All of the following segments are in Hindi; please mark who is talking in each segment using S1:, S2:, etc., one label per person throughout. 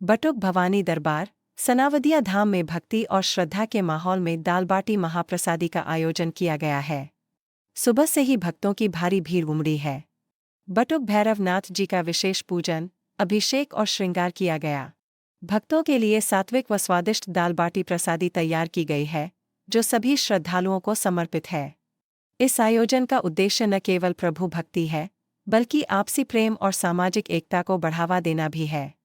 S1: बटुक भवानी दरबार सनावदिया धाम में भक्ति और श्रद्धा के माहौल में दाल बाटी महाप्रसादी का आयोजन किया गया है। सुबह से ही भक्तों की भारी भीड़ उमड़ी है। बटुक भैरवनाथ जी का विशेष पूजन, अभिषेक और श्रृंगार किया गया। भक्तों के लिए सात्विक व स्वादिष्ट दाल बाटी प्रसादी तैयार की गई है, जो सभी श्रद्धालुओं को समर्पित है। इस आयोजन का उद्देश्य न केवल प्रभु भक्ति है, बल्कि आपसी प्रेम और सामाजिक एकता को बढ़ावा देना भी है।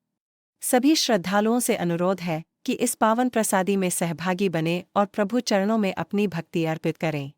S1: सभी श्रद्धालुओं से अनुरोध है कि इस पावन प्रसादी में सहभागी बने और प्रभु चरणों में अपनी भक्ति अर्पित करें।